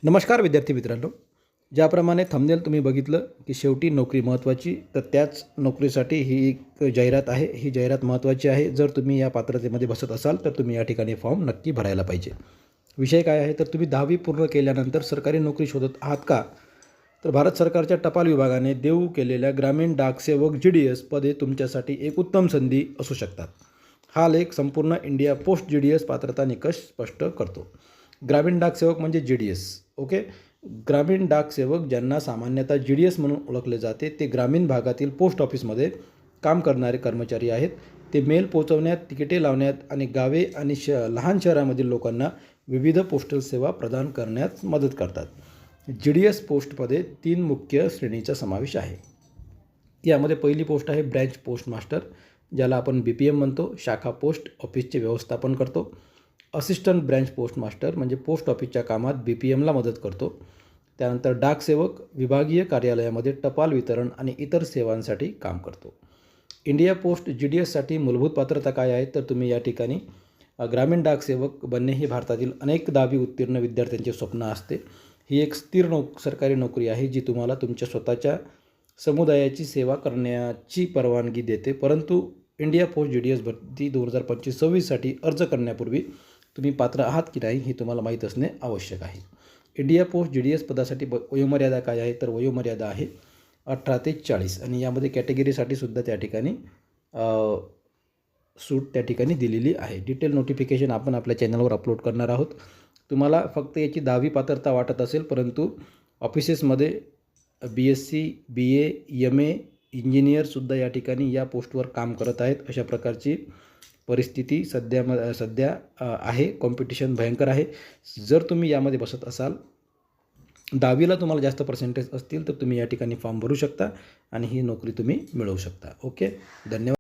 नमस्कार विद्यार्थी मित्रांनो, ज्याप्रमाणे थंबनेल तुम्ही बघितलं की शेवटी नोकरी महत्त्वाची, तर त्याच नोकरीसाठी ही एक जाहिरात आहे. ही जाहिरात महत्त्वाची आहे. जर तुम्ही या पात्रतेमध्ये बसत असाल तर तुम्ही या ठिकाणी फॉर्म नक्की भरायला पाहिजे. विषय काय आहे, तर तुम्ही 10वी पूर्ण केल्यानंतर सरकारी नोकरी शोधत आहात का? तर भारत सरकारच्या टपाल विभागाने देऊ केलेल्या ग्रामीण डाकसेवक GDS पदे तुमच्यासाठी एक उत्तम संधी असू शकतात. हा लेख संपूर्ण इंडिया पोस्ट GDS पात्रता निकष स्पष्ट करतो. ग्रामीण डाकसेवक म्हणजे GDS. ओके. ग्रामीण डाकसेवक ज्यांना सामान्यतः GDS म्हणून ओळखले जाते, ते ग्रामीण भागातील पोस्ट ऑफिसमध्ये काम करणारे कर्मचारी आहेत. ते मेल पोहोचवण्यात, तिकिटे लावण्यात आणि गावे आणि लहान शहरामधील लोकांना विविध पोस्टल सेवा प्रदान करण्यात मदत करतात. GDS पोस्टमध्ये 3 मुख्य श्रेणीचा समावेश आहे. यामध्ये पहिली पोस्ट आहे ब्रँच पोस्ट मास्टर, ज्याला आपण BPM म्हणतो. शाखा पोस्ट ऑफिसचे व्यवस्थापन करतो. असिस्टंट ब्रँच पोस्ट मास्टर म्हणजे पोस्ट ऑफिसच्या कामात BPMला मदत करतो. त्यानंतर डाकसेवक विभागीय कार्यालयामध्ये टपाल वितरण आणि इतर सेवांसाठी काम करतो. इंडिया पोस्ट GDSसाठी मूलभूत पात्रता काय आहे, तर तुम्ही या ठिकाणी ग्रामीण डाकसेवक बनणे ही भारतातील अनेक 10वी उत्तीर्ण विद्यार्थ्यांचे स्वप्न असते. ही एक स्थिर सरकारी नोकरी आहे, जी तुम्हाला तुमच्या स्वतःच्या समुदायाची सेवा करण्याची परवानगी देते. परंतु इंडिया पोस्ट GDS भरती 2025-26साठी अर्ज करण्यापूर्वी तुम्ही पात्र आहात की नाही हे तुम्हाला माहीत असणे आवश्यक आहे. इंडिया पोस्ट GDS पदासाठी वयोमर्यादा काय आहे, तर वयोमर्यादा आहे 18 ते 40 आणि यामध्ये कॅटेगरीसाठी सुद्धा त्या ठिकाणी सूट त्या ठिकाणी दिलेली आहे. डिटेल नोटिफिकेशन आपण आपल्या चॅनलवर अपलोड करणार आहोत. तुम्हाला फक्त याची 10वी पात्रता वाटत असेल, परंतु ऑफिसेसमध्ये BSc, BA, MA, इंजिनियरसुद्धा या ठिकाणी या पोस्टवर काम करत आहेत. अशा प्रकारची परिस्थिती सध्या आहे. कॉम्पिटिशन भयंकर आहे. जर तुम्ही यामध्ये बसत असाल, 10वीला तुम्हाला जास्त पर्सेंटेज असतील, तर तुम्ही या ठिकाणी फॉर्म भरू शकता आणि ही नोकरी तुम्ही मिळवू शकता. ओके, धन्यवाद.